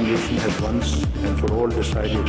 nation has once and for all decided.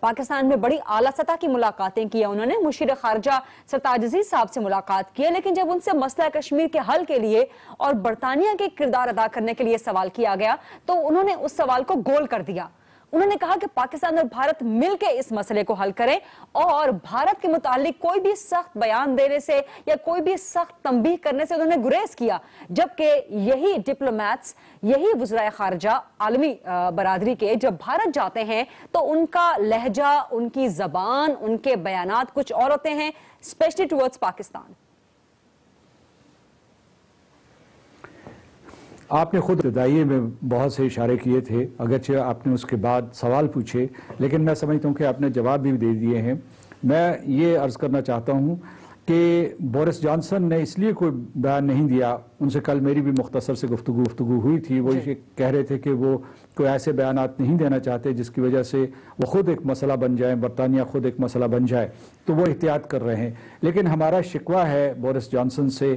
Pakistan میں بڑی اعلیٰ سطح کی ملاقاتیں کی. انہوں نے مشیر خارجہ سرتاج عزیز صاحب سے ملاقات کی, لیکن جب ان سے مسئلہ کشمیر کے حل کے لیے اور برطانیہ کے کردار ادا کرنے کے لیے سوال کیا گیا تو انہوں نے اس سوال کو گول کر دیا. انہوں نے کہا کہ پاکستان اور بھارت مل کے اس مسئلے کو حل کریں, اور بھارت کے متعلق کوئی بھی سخت بیان دینے سے یا کوئی بھی سخت تنبیہ کرنے سے انہوں نے گریز کیا, جبکہ یہی ڈپلومیٹس, یہی وزرائے خارجہ عالمی برادری کے جب بھارت جاتے ہیں تو ان کا لہجہ, ان کی زبان, ان کے بیانات کچھ اور ہوتے ہیں, اسپیشلی ٹورڈز پاکستان. آپ نے خود ابتدائیے میں بہت سے اشارے کیے تھے, اگرچہ آپ نے اس کے بعد سوال پوچھے, لیکن میں سمجھتا ہوں کہ آپ نے جواب بھی دے دیے ہیں. میں یہ عرض کرنا چاہتا ہوں کہ بورس جانسن نے اس لیے کوئی بیان نہیں دیا. ان سے کل میری بھی مختصر سے گفتگو ہوئی تھی. وہ یہ کہہ رہے تھے کہ وہ کوئی ایسے بیانات نہیں دینا چاہتے جس کی وجہ سے وہ خود ایک مسئلہ بن جائیں, برطانیہ خود ایک مسئلہ بن جائے, تو وہ احتیاط کر رہے ہیں. لیکن ہمارا شکوہ ہے بورس جانسن سے,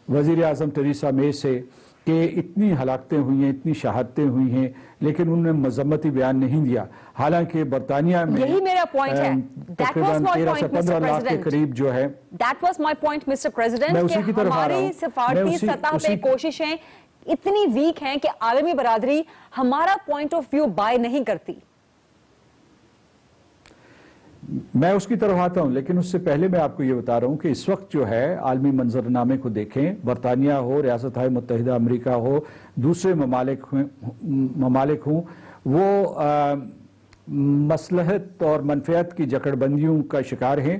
وزیر اعظم ٹریسا مے سے, کہ اتنی ہلاکتیں ہوئی ہیں, اتنی شہادتیں ہوئی ہیں, لیکن انہوں نے مذمتی بیان نہیں دیا. حالانکہ برطانیہ میں یہی میرا پوائنٹ ہے, تقریباً 13 سے 15 لاکھ کے قریب جو ہے. That was my point, Mr. President, کہ ہماری سفارتی سطح پہ کوششیں اتنی ویک ہیں کہ عالمی برادری ہمارا پوائنٹ آف ویو بائی نہیں کرتی. میں اس کی طرف آتا ہوں, لیکن اس سے پہلے میں آپ کو یہ بتا رہا ہوں کہ اس وقت جو ہے عالمی منظرنامے کو دیکھیں, برطانیہ ہو, ریاستہائے متحدہ امریکہ ہو, دوسرے ممالک ہوں, وہ مصلحت اور منفعت کی جکڑ بندیوں کا شکار ہیں,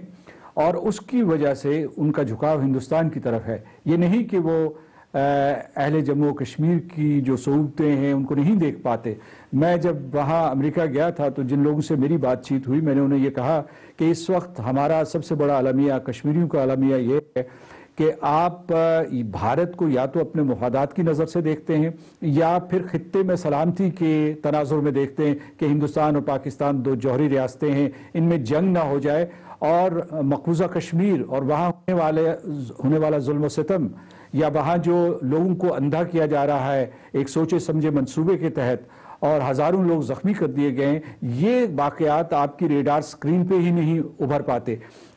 اور اس کی وجہ سے ان کا جھکاؤ ہندوستان کی طرف ہے. یہ نہیں کہ وہ اہل جموں و کشمیر کی جو صعوبتیں ہیں ان کو نہیں دیکھ پاتے. میں جب وہاں امریکہ گیا تھا تو جن لوگوں سے میری بات چیت ہوئی, میں نے انہیں یہ کہا کہ اس وقت ہمارا سب سے بڑا المیہ, کشمیریوں کا المیہ یہ ہے کہ آپ بھارت کو یا تو اپنے مفادات کی نظر سے دیکھتے ہیں یا پھر خطے میں سلامتی کے تناظر میں دیکھتے ہیں کہ ہندوستان اور پاکستان دو جوہری ریاستیں ہیں, ان میں جنگ نہ ہو جائے, اور مقبوضہ کشمیر اور وہاں ہونے والا ظلم و ستم یا وہاں جو لوگوں کو اندھا کیا جا رہا ہے ایک سوچے سمجھے منصوبے کے تحت, اور ہزاروں لوگ زخمی کر دیے گئے ہیں, یہ واقعات آپ کی ریڈار سکرین پہ ہی نہیں ابھر پاتے.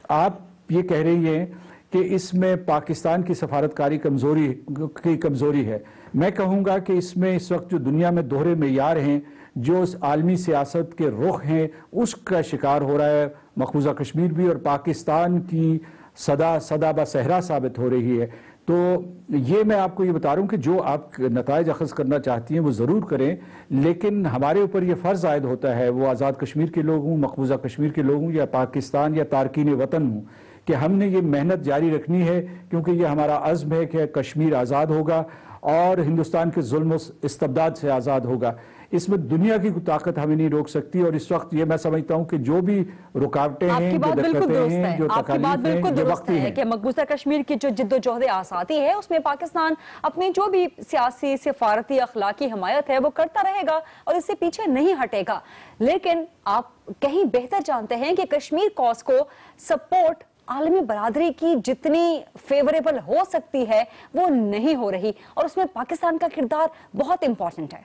آپ یہ کہہ رہی ہیں کہ اس میں پاکستان کی سفارتکاری کی کمزوری ہے. میں کہوں گا کہ اس میں اس وقت جو دنیا میں دوہرے معیار ہیں, جو عالمی سیاست کے رخ ہیں, اس کا شکار ہو رہا ہے مقبوضہ کشمیر بھی, اور پاکستان کی صدا بصحرا ثابت ہو رہی ہے. تو یہ میں آپ کو یہ بتا رہا ہوں کہ جو آپ نتائج اخذ کرنا چاہتی ہیں وہ ضرور کریں, لیکن ہمارے اوپر یہ فرض عائد ہوتا ہے, وہ آزاد کشمیر کے لوگ ہوں, مقبوضہ کشمیر کے لوگ ہوں, یا پاکستان یا تارکین وطن ہوں, کہ ہم نے یہ محنت جاری رکھنی ہے, کیونکہ یہ ہمارا عزم ہے کہ کشمیر آزاد ہوگا اور ہندوستان کے ظلم و استبداد سے آزاد ہوگا. اس میں دنیا کی کوئی طاقت ہمیں نہیں روک سکتی, اور اس وقت یہ میں سمجھتا ہوں کہ جو بھی رکاوٹیں ہیں, جو دقتیں ہیں, جو تکالیف ہیں, یہ وقتی ہیں. کہ مقبوضہ کشمیر کی جو جد و جہد آزادی ہے اس میں پاکستان اپنی جو بھی سیاسی, سفارتی, اخلاقی حمایت ہے وہ کرتا رہے گا اور اس سے پیچھے نہیں ہٹے گا. لیکن آپ کہیں بہتر جانتے ہیں کہ کشمیر کاز کو سپورٹ عالمی برادری کی جتنی فیوریبل ہو سکتی ہے وہ نہیں ہو رہی, اور اس میں پاکستان کا کردار بہت امپورٹنٹ ہے.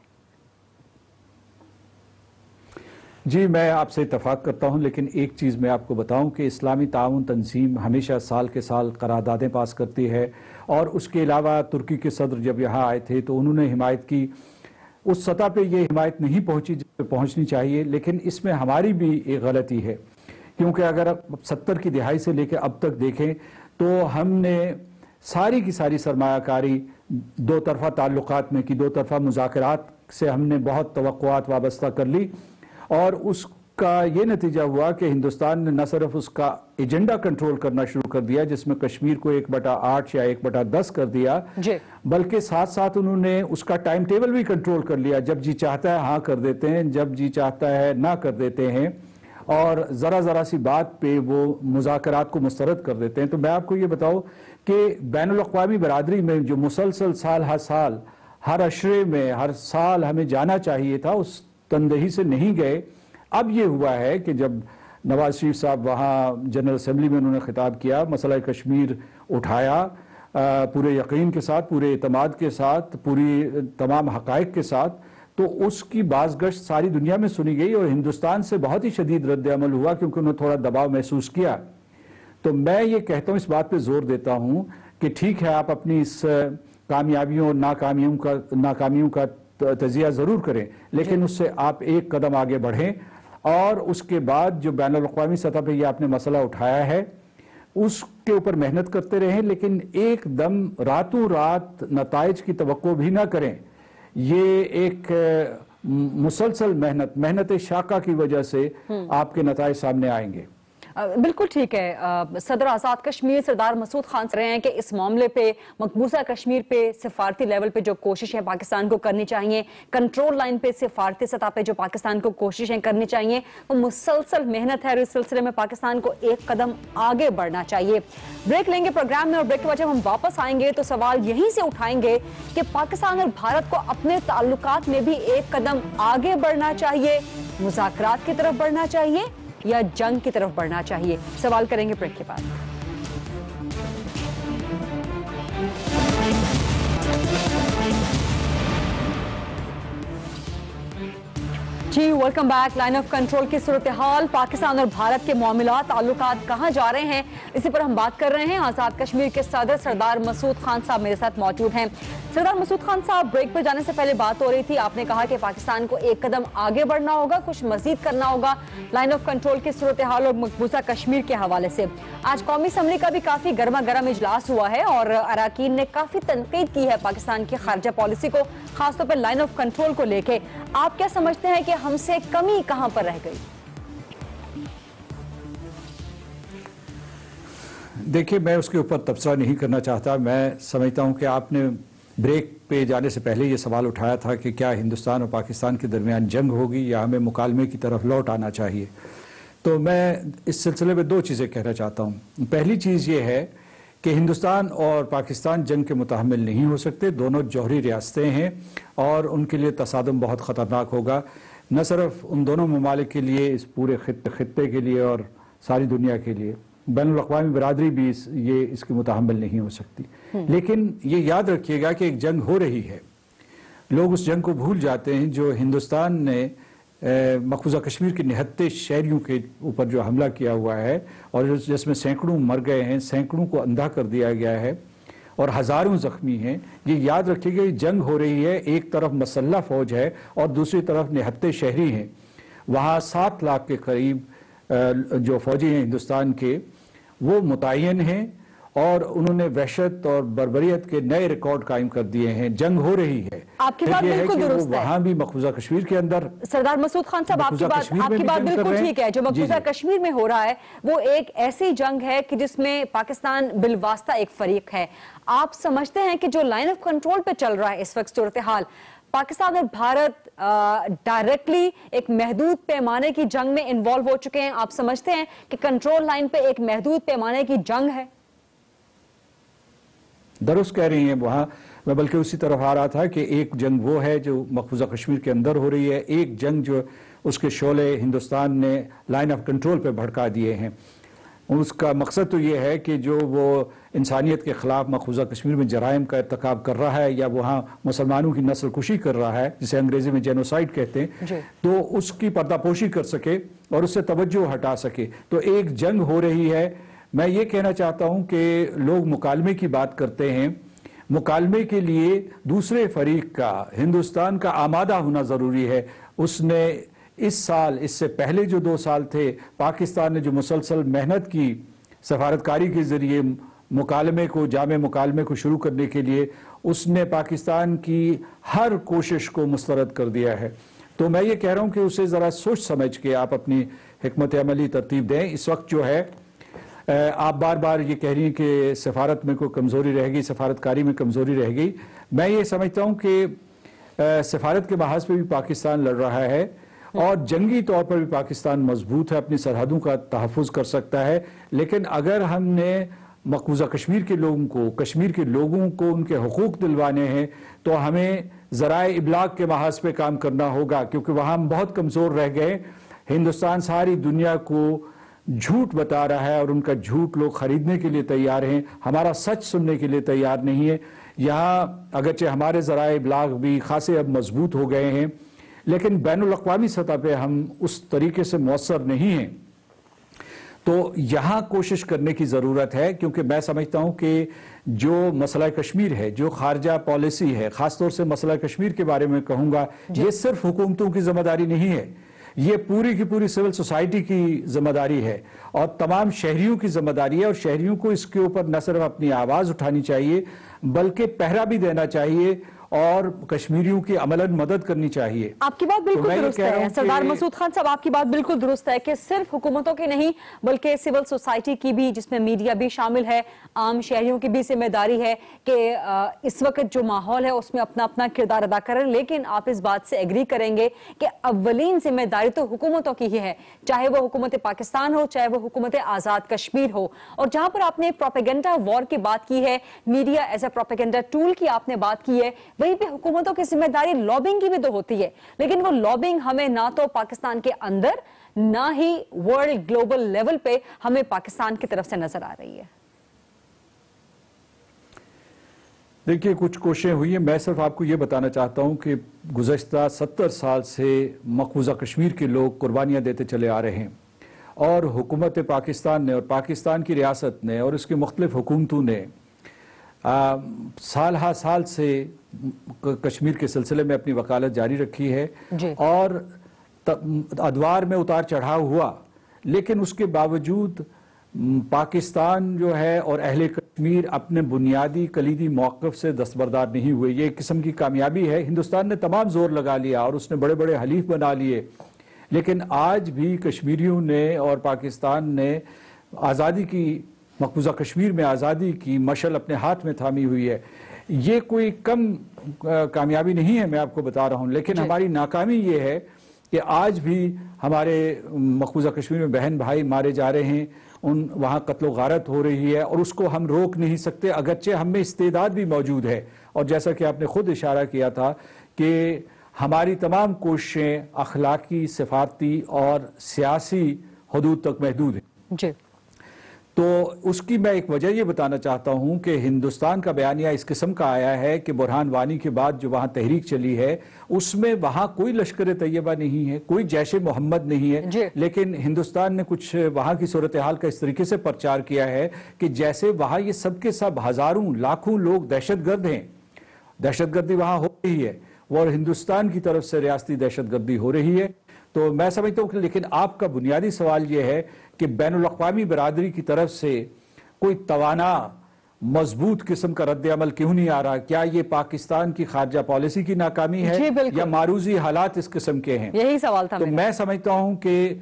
جی میں آپ سے اتفاق کرتا ہوں, لیکن ایک چیز میں آپ کو بتاؤں کہ اسلامی تعاون تنظیم ہمیشہ سال کے سال قراردادیں پاس کرتی ہے, اور اس کے علاوہ ترکی کے صدر جب یہاں آئے تھے تو انہوں نے حمایت کی. اس سطح پہ یہ حمایت نہیں پہنچی جس پہ پہنچنی چاہیے, لیکن اس میں ہماری بھی ایک غلطی ہے, کیونکہ اگر 70 کی دہائی سے لے کے اب تک دیکھیں تو ہم نے ساری کی ساری سرمایہ کاری دو طرفہ تعلقات میں کی, دو طرفہ مذاکرات سے ہم نے بہت توقعات وابستہ کر لی, اور اس کا یہ نتیجہ ہوا کہ ہندوستان نے نہ صرف اس کا ایجنڈا کنٹرول کرنا شروع کر دیا جس میں کشمیر کو 1/8 یا 1/10 کر دیا, بلکہ ساتھ ساتھ انہوں نے اس کا ٹائم ٹیبل بھی کنٹرول کر لیا. جب جی چاہتا ہے ہاں کر دیتے ہیں, جب جی چاہتا ہے نہ کر دیتے ہیں, اور ذرا سی بات پہ وہ مذاکرات کو مسترد کر دیتے ہیں. تو میں آپ کو یہ بتاؤں کہ بین الاقوامی برادری میں جو مسلسل سال ہر سال ہر عشرے میں ہر سال ہمیں جانا چاہیے تھا, اس تندہی سے نہیں گئے. اب یہ ہوا ہے کہ جب نواز شریف صاحب وہاں جنرل اسمبلی میں انہوں نے خطاب کیا, مسئلہ کشمیر اٹھایا پورے یقین کے ساتھ, پورے اعتماد کے ساتھ, پوری تمام حقائق کے ساتھ, تو اس کی بازگشت ساری دنیا میں سنی گئی اور ہندوستان سے بہت ہی شدید رد عمل ہوا کیونکہ انہوں نے تھوڑا دباؤ محسوس کیا. تو میں یہ کہتا ہوں، اس بات پہ زور دیتا ہوں کہ ٹھیک ہے آپ اپنی اس کامیابیوں اور ناکامیوں کا تجزیہ ضرور کریں، لیکن اس سے آپ ایک قدم آگے بڑھیں اور اس کے بعد جو بین الاقوامی سطح پہ یہ آپ نے مسئلہ اٹھایا ہے اس کے اوپر محنت کرتے رہیں، لیکن ایک دم راتوں رات نتائج کی توقع بھی نہ کریں. یہ ایک مسلسل محنت شاقہ کی وجہ سے آپ کے نتائج سامنے آئیں گے. بالکل ٹھیک ہے. صدر آزاد کشمیر سردار مسعود خان سے رہے ہیں کہ اس معاملے پہ مقبوضہ کشمیر پہ سفارتی لیول پہ جو کوششیں پاکستان کو کرنی چاہیے، کنٹرول لائن پہ سفارتی سطح پہ جو پاکستان کو کوششیں کرنی چاہیے، وہ مسلسل محنت ہے اور اس سلسلے میں پاکستان کو ایک قدم آگے بڑھنا چاہیے. بریک لیں گے پروگرام میں اور بریک کے بعد جب ہم واپس آئیں گے تو سوال یہیں سے اٹھائیں گے کہ پاکستان اور بھارت کو اپنے تعلقات میں بھی ایک قدم آگے بڑھنا چاہیے، مذاکرات کی طرف بڑھنا چاہیے یا جنگ کی طرف بڑھنا چاہیے؟ سوال کریں گے بریک کے بعد. جی welcome back. Line of control کی صورتحال، پاکستان اور بھارت کے معاملات، تعلقات کہاں جا رہے ہیں، اسی پر ہم بات کر رہے ہیں. آزاد کشمیر کے صدر سردار مسعود خان صاحب میرے ساتھ موجود ہیں. سردار مسعود خان صاحب، بریک پر جانے سے پہلے بات ہو رہی تھی، آپ نے کہا کہ پاکستان کو ایک قدم آگے بڑھنا ہوگا، کچھ مزید کرنا ہوگا لائن آف کنٹرول کی صورتحال اور مقبوضہ کشمیر کے حوالے سے. آج قومی اسمبلی کا بھی کافی گرما گرم اجلاس ہوا ہے اور اراکین نے کافی تنقید کی ہے پاکستان کی خارجہ پالیسی کو، خاص طور پر لائن آف کنٹرول کو لے کے. آپ کیا سمجھتے ہیں کہ ہم سے کمی کہاں پر رہ گئی؟ دیکھیے میں اس کے اوپر تبصرہ نہیں کرنا چاہتا. میں سمجھتا ہوں کہ آپ نے بریک پہ جانے سے پہلے یہ سوال اٹھایا تھا کہ کیا ہندوستان اور پاکستان کے درمیان جنگ ہوگی یا ہمیں مکالمے کی طرف لوٹ آنا چاہیے. تو میں اس سلسلے میں دو چیزیں کہنا چاہتا ہوں. پہلی چیز یہ ہے کہ ہندوستان اور پاکستان جنگ کے متحمل نہیں ہو سکتے. دونوں جوہری ریاستیں ہیں اور ان کے لیے تصادم بہت خطرناک ہوگا، نہ صرف ان دونوں ممالک کے لیے، اس پورے خطے کے لیے اور ساری دنیا کے لیے. بین الاقوامی برادری بھی اس کی متحمل نہیں ہو سکتی. لیکن یہ یاد رکھیے گا کہ ایک جنگ ہو رہی ہے. لوگ اس جنگ کو بھول جاتے ہیں جو ہندوستان نے مقبوضہ کشمیر کے 79 شہریوں کے اوپر جو حملہ کیا ہوا ہے اور جس میں سینکڑوں مر گئے ہیں، سینکڑوں کو اندھا کر دیا گیا ہے اور ہزاروں زخمی ہیں. یہ یاد رکھیے گا یہ جنگ ہو رہی ہے، ایک طرف مسلح فوج ہے اور دوسری طرف 79 شہری ہیں. وہاں 7 لاکھ کے قریب جو فوجی ہیں ہندوستان کے وہ متعین ہیں اور انہوں نے وحشت اور بربریت کے نئے ریکارڈ قائم کر دیے ہیں. جنگ ہو رہی ہے. آپ کی بات بالکل درست ہے. وہاں بھی مقبوضہ کشمیر کے اندر سردار مسعود خان صاحب آپ کی بات بالکل ٹھیک ہے. جو مقبوضہ کشمیر میں ہو رہا ہے وہ ایک ایسی جنگ ہے کہ جس میں پاکستان بالواسطہ ایک فریق ہے. آپ سمجھتے ہیں کہ جو لائن آف کنٹرول پہ چل رہا ہے اس وقت صورتحال، پاکستان اور بھارت ڈائریکٹلی ایک محدود پیمانے کی جنگ میں انوالو ہو چکے ہیں؟ آپ سمجھتے ہیں کہ کنٹرول لائن پہ ایک محدود پیمانے کی جنگ ہے؟ درست کہہ رہی ہیں. وہاں میں بلکہ اسی طرف آ رہا تھا کہ ایک جنگ وہ ہے جو مقبوضہ کشمیر کے اندر ہو رہی ہے، ایک جنگ جو اس کے شعلے ہندوستان نے لائن آف کنٹرول پہ بھڑکا دیے ہیں. اس کا مقصد تو یہ ہے کہ جو وہ انسانیت کے خلاف مقبوضہ کشمیر میں جرائم کا ارتکاب کر رہا ہے یا وہاں مسلمانوں کی نسل کشی کر رہا ہے، جسے انگریزی میں جینوسائیڈ کہتے ہیں، تو اس کی پردہ پوشی کر سکے اور اس سے توجہ ہٹا سکے. تو ایک جنگ ہو رہی ہے. میں یہ کہنا چاہتا ہوں کہ لوگ مکالمے کی بات کرتے ہیں. مکالمے کے لیے دوسرے فریق کا، ہندوستان کا آمادہ ہونا ضروری ہے. اس نے اس سال، اس سے پہلے جو 2 سال تھے، پاکستان نے جو مسلسل محنت کی سفارتکاری کے ذریعے جامع مکالمے کو شروع کرنے کے لیے، اس نے پاکستان کی ہر کوشش کو مسترد کر دیا ہے. تو میں یہ کہہ رہا ہوں کہ اسے ذرا سوچ سمجھ کے آپ اپنی حکمت عملی ترتیب دیں. اس وقت جو ہے آپ بار بار یہ کہہ رہی ہیں کہ سفارت میں کوئی کمزوری رہ گئی، سفارتکاری میں کمزوری رہ گئی. میں یہ سمجھتا ہوں کہ سفارت کے محاذ پہ بھی پاکستان لڑ رہا ہے اور جنگی طور پر بھی پاکستان مضبوط ہے، اپنی سرحدوں کا تحفظ کر سکتا ہے. لیکن اگر ہم نے مقبوضہ کشمیر کے لوگوں کو، کشمیر کے لوگوں کو ان کے حقوق دلوانے ہیں تو ہمیں ذرائع ابلاغ کے محاذ پہ کام کرنا ہوگا، کیونکہ وہاں ہم بہت کمزور رہ گئے. ہندوستان ساری دنیا کو جھوٹ بتا رہا ہے اور ان کا جھوٹ لوگ خریدنے کے لیے تیار ہیں، ہمارا سچ سننے کے لیے تیار نہیں ہے. یہاں اگرچہ ہمارے ذرائع ابلاغ بھی خاصے اب مضبوط ہو گئے ہیں، لیکن بین الاقوامی سطح پہ ہم اس طریقے سے مؤثر نہیں ہیں. تو یہاں کوشش کرنے کی ضرورت ہے، کیونکہ میں سمجھتا ہوں کہ جو مسئلہ کشمیر ہے، جو خارجہ پالیسی ہے، خاص طور سے مسئلہ کشمیر کے بارے میں کہوں گا، یہ صرف حکومتوں کی ذمہ داری نہیں ہے، یہ پوری کی پوری سول سوسائٹی کی ذمہ داری ہے اور تمام شہریوں کی ذمہ داری ہے. اور شہریوں کو اس کے اوپر نہ صرف اپنی آواز اٹھانی چاہیے بلکہ پہرا بھی دینا چاہیے اور کشمیریوں کی عملاً مدد کرنی چاہیے. آپ کی بات بالکل درست ہے سردار مسعود خان صاحب، آپ کی بات بالکل درست ہے کہ صرف حکومتوں کی نہیں بلکہ سول سوسائٹی کی بھی، جس میں میڈیا بھی شامل ہے، عام شہریوں کی بھی ذمہ داری ہے کہ اس وقت جو ماحول ہے اس میں اپنا اپنا کردار ادا کریں. لیکن آپ اس بات سے ایگری کریں گے کہ اولین ذمہ داری تو حکومتوں کی ہی ہے، چاہے وہ حکومت پاکستان ہو، چاہے وہ حکومت آزاد کشمیر ہو. اور جہاں پر آپ نے پروپیگنڈا وار کی بات کی ہے، media as a propaganda tool کی آپ نے بات کی ہے، وہیں پہ حکومتوں کی ذمہ داری لابنگ کی بھی تو ہوتی ہے. لیکن وہ لابنگ ہمیں نہ تو پاکستان کے اندر نہ ہی ورلڈ گلوبل لیول پہ ہمیں پاکستان کی طرف سے نظر آ رہی ہے. دیکھیے کچھ کوششیں ہوئی ہیں. میں صرف آپ کو یہ بتانا چاہتا ہوں کہ گزشتہ 70 سال سے مقبوضہ کشمیر کے لوگ قربانیاں دیتے چلے آ رہے ہیں اور حکومت پاکستان نے اور پاکستان کی ریاست نے اور اس کی مختلف حکومتوں نے سال ہا سال سے کشمیر کے سلسلے میں اپنی وکالت جاری رکھی ہے اور ادوار میں اتار چڑھاؤ ہوا، لیکن اس کے باوجود پاکستان جو ہے اور اہل کشمیر اپنے بنیادی کلیدی موقف سے دستبردار نہیں ہوئے. یہ ایک قسم کی کامیابی ہے. ہندوستان نے تمام زور لگا لیا اور اس نے بڑے بڑے حلیف بنا لیے، لیکن آج بھی کشمیریوں نے اور پاکستان نے آزادی کی، مقبوضہ کشمیر میں آزادی کی مشعل اپنے ہاتھ میں تھامی ہوئی ہے. یہ کوئی کم کامیابی نہیں ہے، میں آپ کو بتا رہا ہوں، لیکن ہماری ناکامی یہ ہے کہ آج بھی ہمارے مقبوضہ کشمیر میں بہن بھائی مارے جا رہے ہیں، وہاں قتل و غارت ہو رہی ہے اور اس کو ہم روک نہیں سکتے، اگرچہ ہم میں استعداد بھی موجود ہے. اور جیسا کہ آپ نے خود اشارہ کیا تھا کہ ہماری تمام کوششیں اخلاقی، سفارتی اور سیاسی حدود تک محدود ہیں. جی، تو اس کی میں ایک وجہ یہ بتانا چاہتا ہوں کہ ہندوستان کا بیانیہ اس قسم کا آیا ہے کہ برہان وانی کے بعد جو وہاں تحریک چلی ہے اس میں وہاں کوئی لشکر طیبہ نہیں ہے، کوئی جیش محمد نہیں ہے، لیکن ہندوستان نے کچھ وہاں کی صورتحال کا اس طریقے سے پرچار کیا ہے کہ جیسے وہاں یہ سب کے سب ہزاروں لاکھوں لوگ دہشت گرد ہیں. دہشت گردی وہاں ہو رہی ہے اور ہندوستان کی طرف سے ریاستی دہشت گردی ہو رہی ہے. تو میں سمجھتا ہوں کہ لیکن آپ کا بنیادی سوال یہ ہے کہ بین الاقوامی برادری کی طرف سے کوئی توانا مضبوط قسم کا رد عمل کیوں نہیں آ رہا؟ کیا یہ پاکستان کی خارجہ پالیسی کی ناکامی ہے یا معروضی حالات اس قسم کے ہیں؟ یہی سوال تھا. تو میں سمجھتا ہوں کہ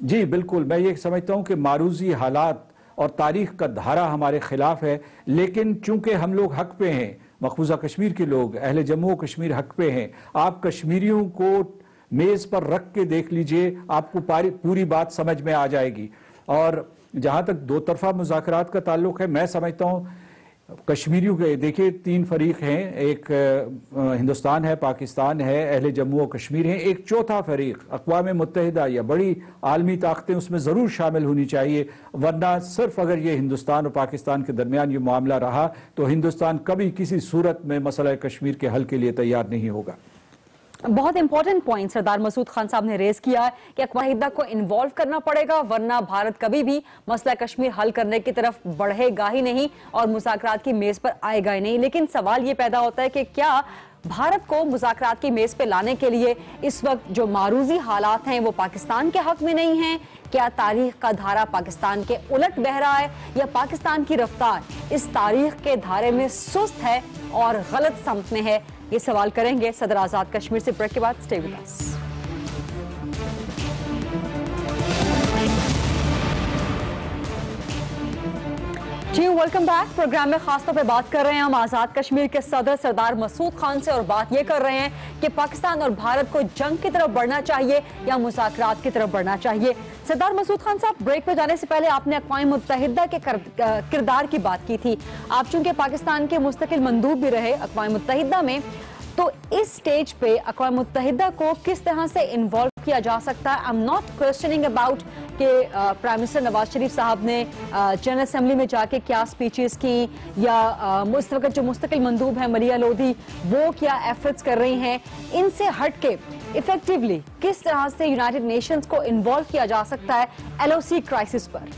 جی بالکل، میں یہ سمجھتا ہوں کہ معروضی حالات اور تاریخ کا دھارا ہمارے خلاف ہے، لیکن چونکہ ہم لوگ حق پہ ہیں، مقبوضہ کشمیر کے لوگ، اہل جموں و کشمیر حق پہ ہیں. آپ کشمیریوں کو میز پر رکھ کے دیکھ لیجئے، آپ کو پوری بات سمجھ میں آ جائے گی. اور جہاں تک دو طرفہ مذاکرات کا تعلق ہے، میں سمجھتا ہوں کشمیریوں کے دیکھیں 3 فریق ہیں، ایک ہندوستان ہے، پاکستان ہے، اہل جموں و کشمیر ہیں، ایک چوتھا فریق اقوام متحدہ یا بڑی عالمی طاقتیں اس میں ضرور شامل ہونی چاہیے. ورنہ صرف اگر یہ ہندوستان اور پاکستان کے درمیان یہ معاملہ رہا تو ہندوستان کبھی کسی صورت میں مسئلہ کشمیر کے حل کے لیے تیار نہیں ہوگا. بہت امپورٹنٹ پوائنٹ سردار مسعود خان صاحب نے ریز کیا ہے کہ اقوام متحدہ کو انوالو کرنا پڑے گا، ورنہ بھارت کبھی بھی مسئلہ کشمیر حل کرنے کی طرف بڑھے گا ہی نہیں اور مذاکرات کی میز پر آئے گا ہی نہیں. لیکن سوال یہ پیدا ہوتا ہے کہ کیا بھارت کو مذاکرات کی میز پہ لانے کے لیے اس وقت جو معروضی حالات ہیں وہ پاکستان کے حق میں نہیں ہیں؟ کیا تاریخ کا دھارا پاکستان کے الٹ بہہ رہا ہے یا پاکستان کی رفتار اس تاریخ کے دھارے میں سست ہے اور غلط سمت میں ہے؟ یہ سوال کریں گے صدر آزاد کشمیر سے بریک کے بعد. Stay with us. جی ویلکم بیک. پروگرام میں خاص طور پہ بات کر رہے ہیں ہم آزاد کشمیر کے صدر سردار مسعود خان سے اور بات یہ کر رہے ہیں کہ پاکستان اور بھارت کو جنگ کی طرف بڑھنا چاہیے یا مذاکرات کی طرف بڑھنا چاہیے. سردار مسعود خان صاحب، بریک پہ جانے سے پہلے آپ نے اقوام متحدہ کے کردار کی بات کی تھی. آپ چونکہ پاکستان کے مستقل مندوب بھی رہے اقوام متحدہ میں، تو اس سٹیج پہ اقوام متحدہ کو کس طرح سے انوالو کیا جا سکتا ہے؟ I'm not questioning about کہ پرائم منسٹر نواز شریف صاحب نے جنرل اسمبلی میں جا کے کیا سپیچز کی، یا اس وقت جو مستقل مندوب ہیں مریا لودھی وہ کیا ایفرٹس کر رہی ہیں، ان سے ہٹ کے ایفیکٹیولی کس طرح سے یونائیٹڈ نیشنز کو انوالو کیا جا سکتا ہے ایل او سی کرائسس پر؟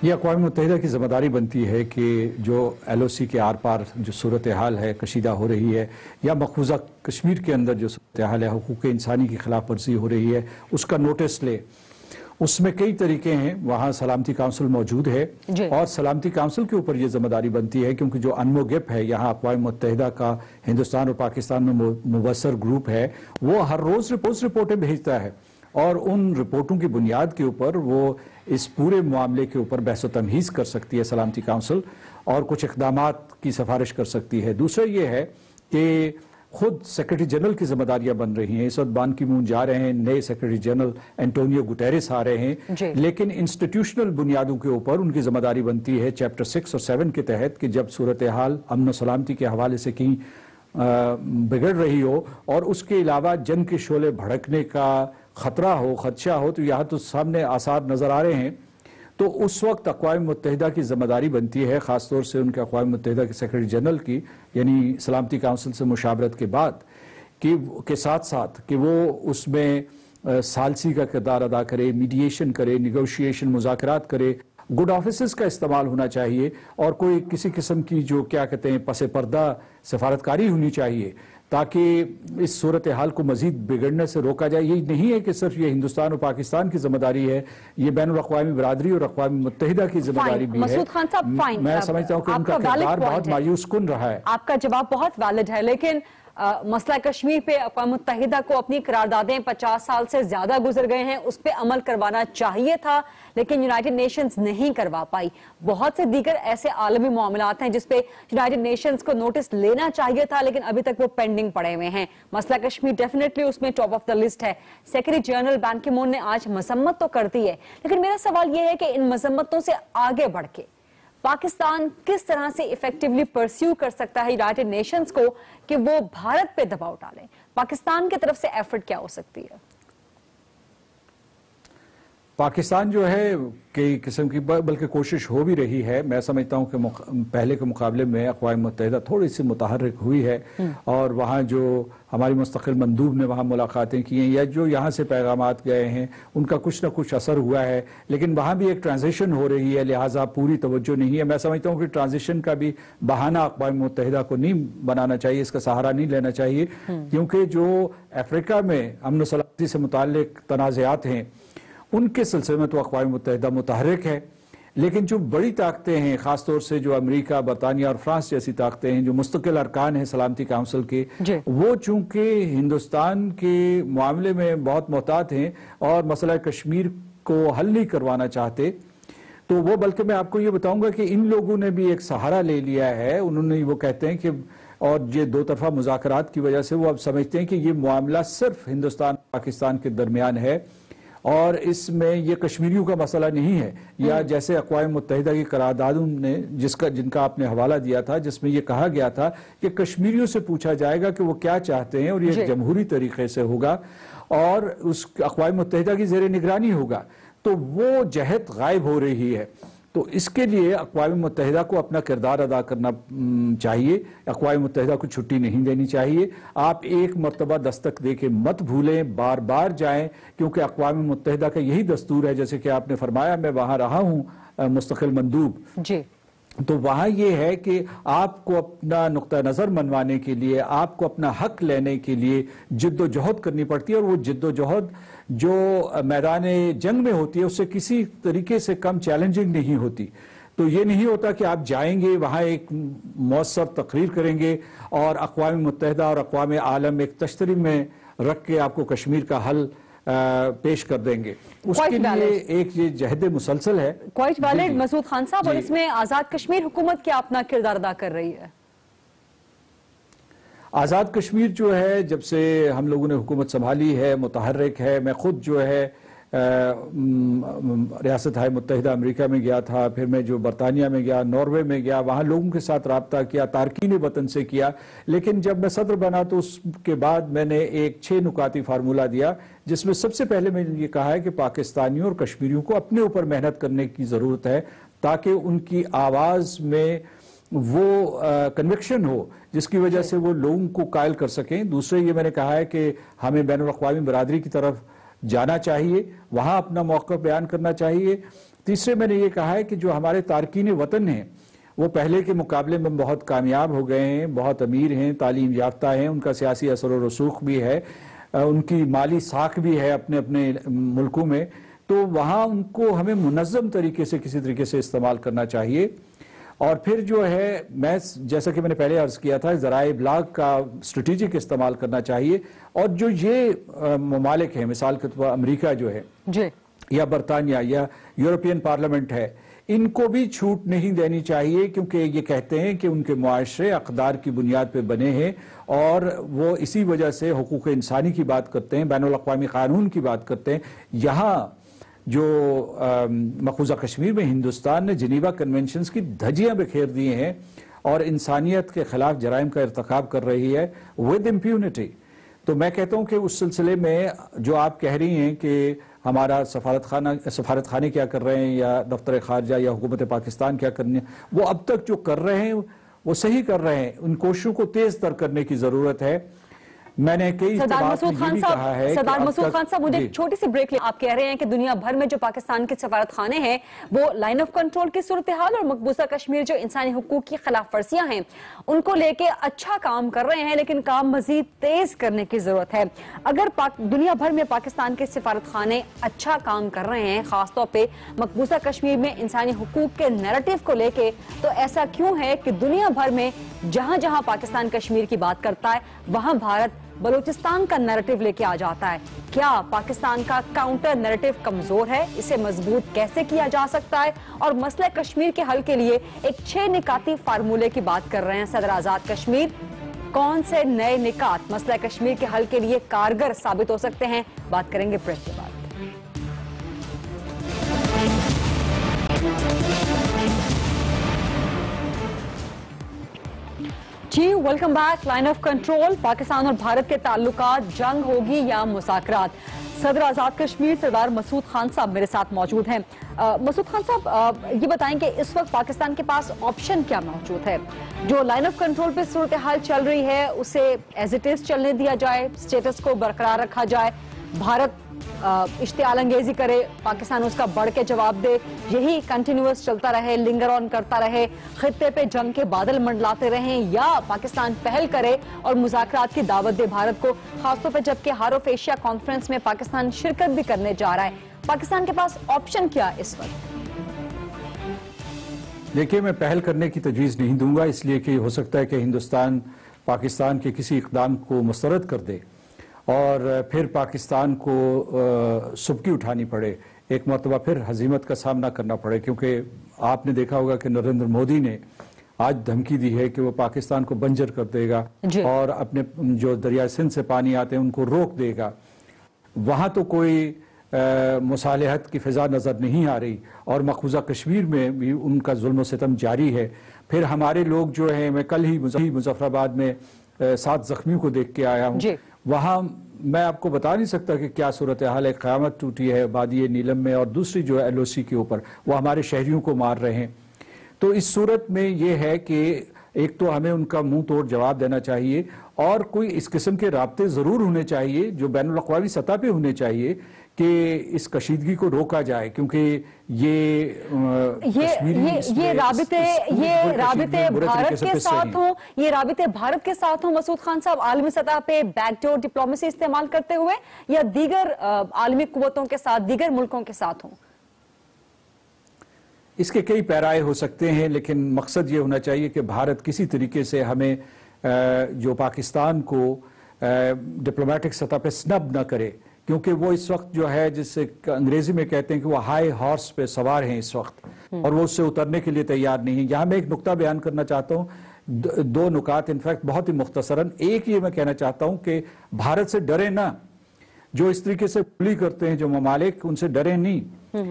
یہ اقوام متحدہ کی ذمہ داری بنتی ہے کہ جو ایل او سی کے آر پار جو صورتحال ہے کشیدہ ہو رہی ہے، یا مقبوضہ کشمیر کے اندر جو صورتحال ہے حقوق انسانی کی خلاف ورزی ہو رہی ہے، اس کا نوٹس لے۔ اس میں کئی طریقے ہیں، وہاں سلامتی کونسل موجود ہے، اور سلامتی کونسل کے اوپر یہ ذمہ داری بنتی ہے، کیونکہ جو انمو گپ ہے یہاں اقوام متحدہ کا ہندوستان اور پاکستان میں مبصر گروپ ہے، وہ ہر روز رپورٹیں بھیجتا ہے، اور ان رپورٹوں کی بنیاد کے اوپر وہ اس پورے معاملے کے اوپر بحث و تمہیز کر سکتی ہے سلامتی کونسل، اور کچھ اقدامات کی سفارش کر سکتی ہے۔ دوسرا یہ ہے کہ خود سیکرٹری جنرل کی ذمہ داریاں بن رہی ہیں، اس وقت بان کی مون جا رہے ہیں، نئے سیکرٹری جنرل انٹونیو گٹیرس آ رہے ہیں، لیکن انسٹیٹیوشنل بنیادوں کے اوپر ان کی ذمہ داری بنتی ہے چیپٹر 6 اور 7 کے تحت کہ جب صورتحال امن و سلامتی کے حوالے سے کہیں بگڑ رہی ہو اور اس کے علاوہ جنگ کے شعلے بھڑکنے کا خطرہ ہو، خدشہ ہو، تو یہاں تو سامنے آثار نظر آ رہے ہیں، تو اس وقت اقوام متحدہ کی ذمہ داری بنتی ہے، خاص طور سے ان کے اقوام متحدہ کے سیکرٹری جنرل کی، یعنی سلامتی کونسل سے مشاورت کے بعد کے ساتھ ساتھ کہ وہ اس میں ثالثی کا کردار ادا کرے، میڈیشن کرے، نیگوشیشن، مذاکرات کرے، گڈ آفیسز کا استعمال ہونا چاہیے، اور کوئی کسی قسم کی جو کیا کہتے ہیں پس پردہ سفارتکاری ہونی چاہیے، تاکہ اس صورتحال کو مزید بگڑنے سے روکا جائے۔ یہ نہیں ہے کہ صرف یہ ہندوستان اور پاکستان کی ذمہ داری ہے، یہ بین الاقوامی برادری اور اقوام متحدہ کی ذمہ داری بھی ہے۔ مسعود خان صاحب فائن، میں سمجھتا ہوں کہ ان کا کردار بہت مایوس کن رہا ہے۔ آپ کا جواب بہت ویلڈ ہے، لیکن مسئلہ کشمیر پہ اقوام متحدہ کو اپنی قراردادیں 50 سال سے زیادہ گزر گئے ہیں، اس پہ عمل کروانا چاہیے تھا، لیکن یونائیٹڈ نیشنز نہیں کروا پائی۔ بہت سے دیگر ایسے عالمی معاملات ہیں جس پہ یونائیٹڈ نیشنز کو نوٹس لینا چاہیے تھا، لیکن ابھی تک وہ پینڈنگ پڑے ہوئے ہیں۔ مسئلہ کشمیر ڈیفینیٹلی اس میں ٹاپ آف دا لسٹ ہے۔ سیکرٹری جنرل بان کی مون نے آج مذمت تو کر دی ہے، لیکن میرا سوال یہ ہے کہ ان مذمتوں سے آگے بڑھ کے پاکستان کس طرح سے ایفیکٹیولی پرسیو کر سکتا ہے یونائیٹڈ نیشنز کو کہ وہ بھارت پہ دباؤ ڈالیں؟ پاکستان کی طرف سے ایفرٹ کیا ہو سکتی ہے؟ پاکستان جو ہے کئی قسم کی بلکہ کوشش ہو بھی رہی ہے، میں سمجھتا ہوں کہ پہلے کے مقابلے میں اقوام متحدہ تھوڑی سی متحرک ہوئی ہے، اور وہاں جو ہماری مستقل مندوب نے وہاں ملاقاتیں کی ہیں یا جو یہاں سے پیغامات گئے ہیں ان کا کچھ نہ کچھ اثر ہوا ہے، لیکن وہاں بھی ایک ٹرانزیشن ہو رہی ہے، لہٰذا پوری توجہ نہیں ہے۔ میں سمجھتا ہوں کہ ٹرانزیشن کا بھی بہانہ اقوام متحدہ کو نہیں بنانا چاہیے، اس کا سہارا نہیں لینا چاہیے، کیونکہ جو افریقہ میں امن و سلامتی سے متعلق تنازعات ہیں ان کے سلسلے میں تو اقوام متحدہ متحرک ہے، لیکن جو بڑی طاقتیں ہیں، خاص طور سے جو امریکہ، برطانیہ اور فرانس جیسی طاقتیں ہیں جو مستقل ارکان ہیں سلامتی کونسل کے، وہ چونکہ ہندوستان کے معاملے میں بہت محتاط ہیں اور مسئلہ کشمیر کو حل نہیں کروانا چاہتے، تو وہ بلکہ میں آپ کو یہ بتاؤں گا کہ ان لوگوں نے بھی ایک سہارا لے لیا ہے۔ انہوں نے وہ کہتے ہیں کہ اور یہ دو طرفہ مذاکرات کی وجہ سے وہ اب سمجھتے ہیں کہ یہ معاملہ صرف ہندوستان پاکستان کے درمیان ہے، اور اس میں یہ کشمیریوں کا مسئلہ نہیں ہے، یا جیسے اقوام متحدہ کی قراردادوں نے جن کا آپ نے حوالہ دیا تھا، جس میں یہ کہا گیا تھا کہ کشمیریوں سے پوچھا جائے گا کہ وہ کیا چاہتے ہیں، اور یہ ایک جمہوری طریقے سے ہوگا اور اس اقوام متحدہ کی زیر نگرانی ہوگا، تو وہ جہت غائب ہو رہی ہے۔ تو اس کے لیے اقوام متحدہ کو اپنا کردار ادا کرنا چاہیے، اقوام متحدہ کو چھٹی نہیں دینی چاہیے۔ آپ ایک مرتبہ دستک دے کے مت بھولیں، بار بار جائیں، کیونکہ اقوام متحدہ کا یہی دستور ہے، جیسے کہ آپ نے فرمایا میں وہاں رہا ہوں مستقل مندوب، تو وہاں یہ ہے کہ آپ کو اپنا نقطہ نظر منوانے کے لیے، آپ کو اپنا حق لینے کے لیے جد و جہد کرنی پڑتی ہے، اور وہ جد و جہد جو میدان جنگ میں ہوتی ہے اس سے کسی طریقے سے کم چیلنجنگ نہیں ہوتی۔ تو یہ نہیں ہوتا کہ آپ جائیں گے وہاں ایک مؤثر تقریر کریں گے اور اقوام متحدہ اور اقوام عالم ایک تشتری میں رکھ کے آپ کو کشمیر کا حل پیش کر دیں گے، اس کے لیے ایک یہ جہد مسلسل ہے۔ کوائٹ ویلڈ مسعود خان صاحب، اور اس میں آزاد کشمیر حکومت کیا اپنا کردار ادا کر رہی ہے؟ آزاد کشمیر جو ہے جب سے ہم لوگوں نے حکومت سنبھالی ہے متحرک ہے، میں خود جو ہے ریاست ہائے متحدہ امریکہ میں گیا تھا، پھر میں جو برطانیہ میں گیا، ناروے میں گیا، وہاں لوگوں کے ساتھ رابطہ کیا، تارکین وطن سے کیا. لیکن جب میں صدر بنا تو اس کے بعد میں نے ایک 6 نکاتی فارمولہ دیا، جس میں سب سے پہلے میں نے یہ کہا ہے کہ پاکستانیوں اور کشمیریوں کو اپنے اوپر محنت کرنے کی ضرورت ہے تاکہ ان کی آواز میں وہ کنوکشن ہو جس کی وجہ سے وہ لوگوں کو قائل کر سکیں. دوسرے یہ میں نے کہا ہے کہ ہمیں بین الاقوامی برادری کی طرف جانا چاہیے، وہاں اپنا موقف بیان کرنا چاہیے. تیسرے میں نے یہ کہا ہے کہ جو ہمارے تارکین وطن ہیں وہ پہلے کے مقابلے میں بہت کامیاب ہو گئے ہیں، بہت امیر ہیں، تعلیم یافتہ ہیں، ان کا سیاسی اثر و رسوخ بھی ہے، ان کی مالی ساکھ بھی ہے اپنے اپنے ملکوں میں، تو وہاں ان کو ہمیں منظم طریقے سے کسی طریقے سے استعمال کرنا چاہیے. اور پھر جو ہے میں جیسا کہ میں نے پہلے عرض کیا تھا، ذرائع ابلاغ کا اسٹریٹجک استعمال کرنا چاہیے. اور جو یہ ممالک ہیں، مثال کے طور پر امریکہ جو ہے یا برطانیہ یا یورپین پارلیمنٹ ہے، ان کو بھی چھوٹ نہیں دینی چاہیے، کیونکہ یہ کہتے ہیں کہ ان کے معاشرے اقدار کی بنیاد پہ بنے ہیں اور وہ اسی وجہ سے حقوق انسانی کی بات کرتے ہیں، بین الاقوامی قانون کی بات کرتے ہیں. یہاں جو مقبوضہ کشمیر میں ہندوستان نے جنیوا کنونشنز کی دھجیاں بکھیر دیے ہیں اور انسانیت کے خلاف جرائم کا ارتکاب کر رہی ہے ود امپیونٹی. تو میں کہتا ہوں کہ اس سلسلے میں جو آپ کہہ رہی ہیں کہ ہمارا سفارت خانے کیا کر رہے ہیں یا دفتر خارجہ یا حکومت پاکستان کیا کرنی ہے، وہ اب تک جو کر رہے ہیں وہ صحیح کر رہے ہیں. ان کوششوں کو تیز تر کرنے کی ضرورت ہے. میں نے کئی سردار مسعود خان صاحب مجھے ایک چھوٹی سی بریک لیں. آپ کہہ رہے ہیں کہ دنیا بھر میں جو پاکستان کے سفارت خانے ہیں وہ لائن آف کنٹرول کی صورتحال اور مقبوضہ کشمیر جو انسانی حقوق کی خلاف ورزیاں ہیں ان کو لے کے اچھا کام کر رہے ہیں، لیکن کام مزید تیز کرنے کی ضرورت ہے. اگر دنیا بھر میں پاکستان کے سفارت خانے اچھا کام کر رہے ہیں، خاص طور پہ مقبوضہ کشمیر میں انسانی حقوق کے نیریٹو کو لے کے، تو ایسا کیوں ہے کہ دنیا بھر میں جہاں جہاں پاکستان کشمیر کی بات کرتا ہے وہاں بھارت بلوچستان کا نیریٹو لے کے آ جاتا ہے؟ کیا پاکستان کا کاؤنٹر نیریٹو کمزور ہے؟ اسے مضبوط کیسے کیا جا سکتا ہے؟ اور مسئلہ کشمیر کے حل کے لیے ایک 6 نکاتی فارمولے کی بات کر رہے ہیں صدر آزاد کشمیر. کون سے نئے نکات مسئلہ کشمیر کے حل کے لیے کارگر ثابت ہو سکتے ہیں؟ بات کریں گے بریک کے بعد. جی welcome back. Line of control. Pakistan اور بھارت کے تعلقات جنگ ہوگی یا مذاکرات؟ صدر آزاد کشمیر سردار مسعود خان صاحب میرے ساتھ موجود ہیں. مسعود خان صاحب یہ بتائیں کہ اس وقت پاکستان کے پاس آپشن کیا موجود ہے؟ جو لائن آف کنٹرول پہ صورتحال چل رہی ہے اسے ایز اٹ از چلنے دیا جائے، اسٹیٹس کو برقرار رکھا جائے، بھارت اشتعال انگیزی کرے، پاکستان اس کا بڑھ کے جواب دے، یہی کنٹینیوس چلتا رہے، لنگر آن کرتا رہے، خطے پہ جنگ کے بادل منڈلاتے رہیں، یا پاکستان پہل کرے اور مذاکرات کی دعوت دے بھارت کو، خاص طور پہ جبکہ ہارٹ آف ایشیا کانفرنس میں پاکستان شرکت بھی کرنے جا رہا ہے؟ پاکستان کے پاس آپشن کیا اس وقت؟ دیکھیے میں پہل کرنے کی تجویز نہیں دوں گا، اس لیے کہ ہو سکتا ہے کہ ہندوستان پاکستان کے کسی اقدام کو مسترد کر دے اور پھر پاکستان کو سبکی اٹھانی پڑے، ایک مرتبہ پھر ہزیمت کا سامنا کرنا پڑے. کیونکہ آپ نے دیکھا ہوگا کہ نریندر مودی نے آج دھمکی دی ہے کہ وہ پاکستان کو بنجر کر دے گا اور اپنے جو دریائے سندھ سے پانی آتے ہیں ان کو روک دے گا. وہاں تو کوئی مصالحت کی فضا نظر نہیں آ رہی اور مقبوضہ کشمیر میں بھی ان کا ظلم و ستم جاری ہے. پھر ہمارے لوگ جو ہیں، میں کل ہی مظفر آباد میں 7 زخمیوں کو دیکھ کے آیا ہوں، وہاں میں آپ کو بتا نہیں سکتا کہ کیا صورتحال ہے. قیامت ٹوٹی ہے وادی نیلم میں، اور دوسری جو ہے LOC کے اوپر وہ ہمارے شہریوں کو مار رہے ہیں. تو اس صورت میں یہ ہے کہ ایک تو ہمیں ان کا منہ توڑ جواب دینا چاہیے اور کوئی اس قسم کے رابطے ضرور ہونے چاہیے جو بین الاقوامی سطح پہ ہونے چاہیے کہ اس کشیدگی کو روکا جائے. کیونکہ یہ رابطے بھارت کے ساتھ ہوں، یہ رابطے بھارت کے ساتھ ہوں مسعود خان صاحب، عالمی سطح پہ بیک ڈور ڈپلومیسی استعمال کرتے ہوئے، یا دیگر عالمی قوتوں کے ساتھ، دیگر ملکوں کے ساتھ ہوں؟ اس کے کئی پیرائے ہو سکتے ہیں، لیکن مقصد یہ ہونا چاہیے کہ بھارت کسی طریقے سے ہمیں جو پاکستان کو ڈپلومیٹک سطح پہ سنب نہ کرے، کیونکہ وہ اس وقت جو ہے جسے انگریزی میں کہتے ہیں کہ وہ ہائی ہارس پہ سوار ہیں اس وقت، اور وہ اس سے اترنے کے لیے تیار نہیں ہیں. یہاں میں ایک نقطہ بیان کرنا چاہتا ہوں، 2 نکات انفیکٹ بہت ہی مختصراً. ایک یہ میں کہنا چاہتا ہوں کہ بھارت سے ڈرے نہ. جو اس طریقے سے بلی کرتے ہیں جو ممالک، ان سے ڈرے نہیں.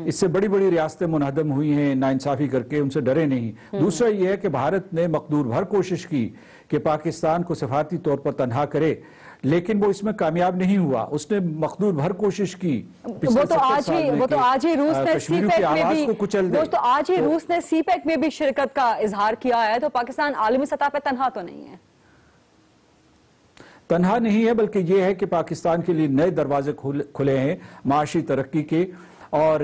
اس سے بڑی بڑی ریاستیں منہدم ہوئی ہیں ناانصافی کر کے، ان سے ڈرے نہیں. دوسرا یہ ہے کہ بھارت نے مقدور بھر کوشش کی کہ پاکستان کو سفارتی طور پر تنہا کرے، لیکن وہ اس میں کامیاب نہیں ہوا. اس نے مقدور بھر کوشش کی. وہ تو آج ہی روس نے سی پیک میں بھی شرکت کا اظہار کیا ہے. تو پاکستان عالمی سطح پہ تنہا تو نہیں ہے. تنہا نہیں ہے، بلکہ یہ ہے کہ پاکستان کے لیے نئے دروازے کھلے ہیں معاشی ترقی کے، اور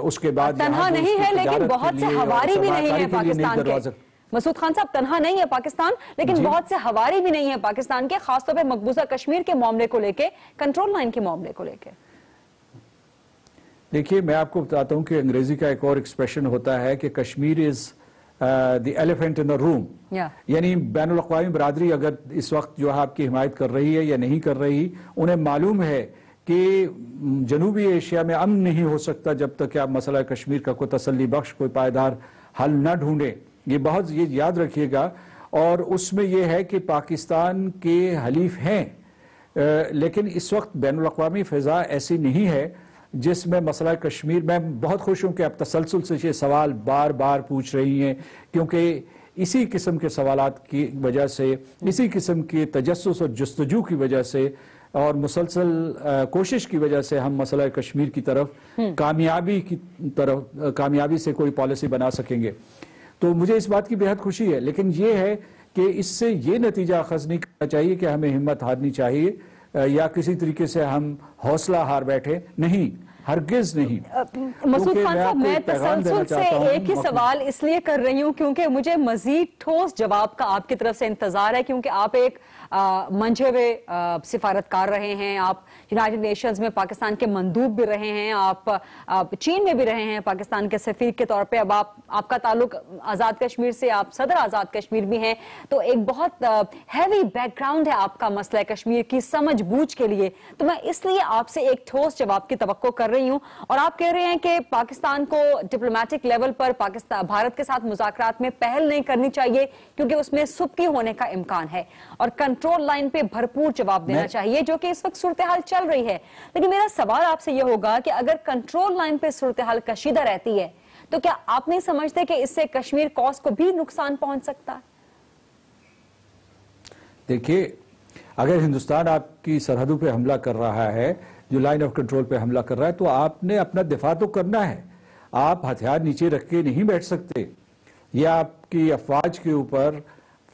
اس کے بعد تنہا نہیں ہے لیکن بہت سے ہواری بھی نہیں ہیں پاکستان کے. مسعود خان صاحب، تنہا نہیں ہے پاکستان، لیکن بہت سے ہواری بھی نہیں ہیں پاکستان کے، خاص طور پہ مقبوضہ کشمیر کے معاملے کو لے کے، کنٹرول لائن کے معاملے کو لے کے. دیکھیے، میں آپ کو بتاتا ہوں کہ انگریزی کا ایک اور ایکسپریشن ہوتا ہے کہ کشمیر از دی ایلیفینٹ ان دا روم. یعنی بین الاقوامی برادری اگر اس وقت جو ہے آپ کی حمایت کر رہی ہے یا نہیں کر رہی، انہیں معلوم ہے کہ جنوبی ایشیا میں امن نہیں ہو سکتا جب تک کہ آپ مسئلہ کشمیر کا کوئی تسلی بخش، کوئی پائیدار حل نہ ڈھونڈیں. یہ یاد رکھیے گا. اور اس میں یہ ہے کہ پاکستان کے حلیف ہیں، لیکن اس وقت بین الاقوامی فضا ایسی نہیں ہے جس میں مسئلہ کشمیر. میں بہت خوش ہوں کہ آپ تسلسل سے یہ سوال بار بار پوچھ رہی ہیں، کیونکہ اسی قسم کے سوالات کی وجہ سے، اسی قسم کے تجسس اور جستجو کی وجہ سے اور مسلسل کوشش کی وجہ سے ہم مسئلہ کشمیر کی طرف کامیابی سے کوئی پالیسی بنا سکیں گے. تو مجھے اس بات کی بہت خوشی ہے، لیکن یہ ہے کہ اس سے یہ نتیجہ اخذ نہیں کرنا چاہیے کہ ہمیں ہمت ہارنی چاہیے یا کسی طریقے سے ہم حوصلہ ہار بیٹھے. نہیں، ہرگز نہیں. مسعود خان صاحب، میں تسلسل سے ایک ہی سوال اس لیے کر رہی ہوں کیونکہ مجھے مزید ٹھوس جواب کا آپ کی طرف سے انتظار ہے، کیونکہ آپ ایک منجھے ہوئے سفارتکار رہے ہیں، آپ یونائیٹڈ نیشنز میں پاکستان کے مندوب بھی رہے ہیں، آپ چین میں بھی رہے ہیں پاکستان کے سفیر کے طور پہ. اب آپ کا تعلق آزاد کشمیر سے، آپ صدر آزاد کشمیر بھی ہیں، تو ایک بہت ہیوی بیک گراؤنڈ ہے آپ کا مسئلہ کشمیر کی سمجھ بوجھ کے لیے. تو میں اس لیے آپ سے ایک ٹھوس جواب کی توقع کر رہی ہوں. اور آپ کہہ رہے ہیں کہ پاکستان کو ڈپلومیٹک لیول پر بھارت کے ساتھ مذاکرات میں پہل نہیں کرنی چاہیے کیونکہ اس میں سبکی ہونے کا امکان ہے، اور کنٹرول لائن پہ بھرپور جواب دینا چاہیے، جو کہ اس وقت صورتحال چل رہی ہے. لیکن میرا سوال آپ سے یہ ہوگا کہ اگر کنٹرول لائن پہ صورتحال کشیدہ رہتی ہے تو کیا آپ نہیں سمجھتے کہ اس سے کشمیر کوس کو بھی نقصان پہنچ سکتا ہے؟ دیکھیے، اگر ہندوستان آپ کی سرحدوں پہ حملہ کر رہا ہے، جو لائن آف کنٹرول پہ حملہ کر رہا ہے، تو آپ نے اپنا دفاع تو کرنا ہے. آپ ہتھیار نیچے رکھ کے نہیں بیٹھ سکتے. یہ آپ کی افواج کے اوپر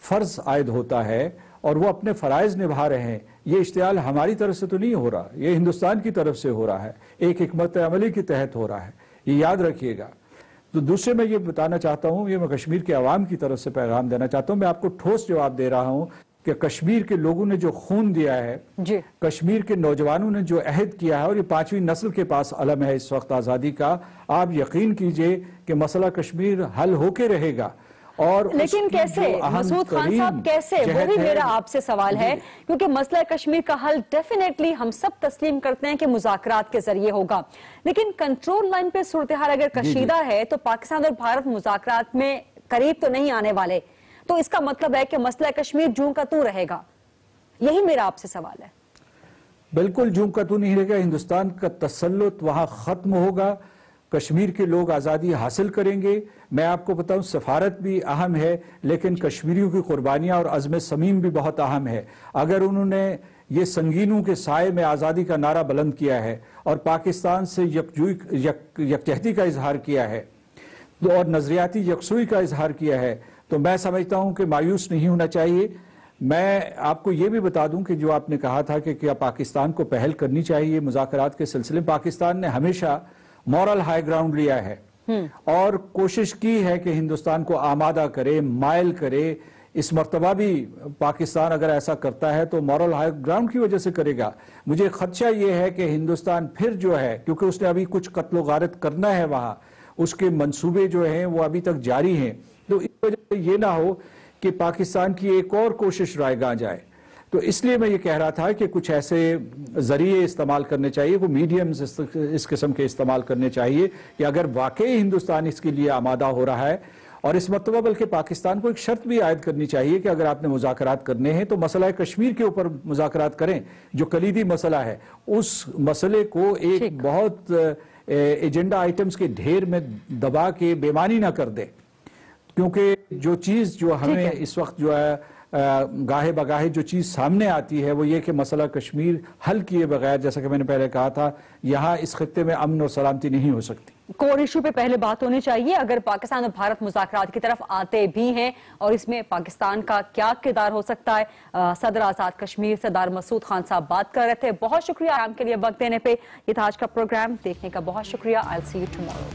فرض عائد ہوتا ہے اور وہ اپنے فرائض نبھا رہے ہیں. یہ اشتعال ہماری طرف سے تو نہیں ہو رہا، یہ ہندوستان کی طرف سے ہو رہا ہے، ایک حکمت عملی کے تحت ہو رہا ہے. یہ یاد رکھیے گا. تو دوسرے میں یہ بتانا چاہتا ہوں، یہ میں کشمیر کے عوام کی طرف سے پیغام دینا چاہتا ہوں. میں آپ کو ٹھوس جواب دے رہا ہوں کہ کشمیر کے لوگوں نے جو خون دیا ہے، کشمیر کے نوجوانوں نے جو عہد کیا ہے، اور یہ 5ویں نسل کے پاس علم ہے اس وقت آزادی کا، آپ یقین کیجئے کہ مسئلہ کشمیر حل ہو کے رہے گا. اور لیکن کیسے مسعود خان صاحب، کیسے؟ وہی میرا آپ سے سوال ہے، کیونکہ مسئلہ کشمیر کا حل ڈیفینیٹلی ہم سب تسلیم کرتے ہیں کہ مذاکرات کے ذریعے ہوگا، لیکن کنٹرول لائن پہ صورتحال اگر کشیدہ ہے تو پاکستان اور بھارت مذاکرات میں قریب تو نہیں آنے والے. تو اس کا مطلب ہے کہ مسئلہ کشمیر جوں کا تو رہے گا. یہی میرا آپ سے سوال ہے. بالکل جوں کا تو نہیں رہے گا. ہندوستان کا تسلط وہاں ختم ہوگا، کشمیر کے لوگ آزادی حاصل کریں گے. میں آپ کو بتاؤں، سفارت بھی اہم ہے، لیکن کشمیریوں کی قربانیاں اور عزم صمیم بھی بہت اہم ہے. اگر انہوں نے یہ سنگینوں کے سائے میں آزادی کا نعرہ بلند کیا ہے اور پاکستان سے یکجہتی کا اظہار کیا ہے اور نظریاتی یکسوئی کا اظہار کیا ہے، تو میں سمجھتا ہوں کہ مایوس نہیں ہونا چاہیے. میں آپ کو یہ بھی بتا دوں کہ جو آپ نے کہا تھا کہ کیا پاکستان کو پہل کرنی چاہیے مذاکرات کے سلسلے میں، پاکستان نے ہمیشہ مورل ہائی گراؤنڈ لیا ہے اور کوشش کی ہے کہ ہندوستان کو آمادہ کرے، مائل کرے. اس مرتبہ بھی پاکستان اگر ایسا کرتا ہے تو مورل ہائی گراؤنڈ کی وجہ سے کرے گا. مجھے خدشہ یہ ہے کہ ہندوستان پھر جو ہے، کیونکہ اس نے ابھی کچھ قتل و غارت کرنا ہے وہاں، اس کے منصوبے جو ہیں وہ ابھی تک جاری ہیں، تو اس وجہ سے یہ نہ ہو کہ پاکستان کی ایک اور کوشش رائیگاں جائے. تو اس لیے میں یہ کہہ رہا تھا کہ کچھ ایسے ذریعے استعمال کرنے چاہیے، وہ میڈیمز اس قسم کے استعمال کرنے چاہیے کہ اگر واقعی ہندوستان اس کے لیے آمادہ ہو رہا ہے اور اس مرتبہ بلکہ پاکستان کو ایک شرط بھی عائد کرنی چاہیے کہ اگر آپ نے مذاکرات کرنے ہیں تو مسئلہ کشمیر کے اوپر مذاکرات کریں، جو کلیدی مسئلہ ہے، اس مسئلے کو ایک بہت ایجنڈا آئٹمز کے ڈھیر میں دبا کے بے معنی نہ کر دیں، کیونکہ جو چیز جو ہمیں اس وقت جو ہے گاہے بگاہے جو چیز سامنے آتی ہے وہ یہ کہ مسئلہ کشمیر حل کیے بغیر، جیسا کہ میں نے پہلے کہا تھا، یہاں اس خطے میں امن اور سلامتی نہیں ہو سکتی۔ کور ایشو پہ پہلے بات ہونی چاہیے۔ اگر پاکستان اور بھارت مذاکرات کی طرف آتے بھی ہیں اور اس میں پاکستان کا کیا کردار ہو سکتا ہے، صدر آزاد کشمیر سردار مسعود خان صاحب بات کر رہے تھے۔ بہت شکریہ آرام کے لیے وقت دینے پہ۔ یہ تھا آج کا پروگرام، دیکھنے کا بہت شکریہ۔ I'll see you tomorrow۔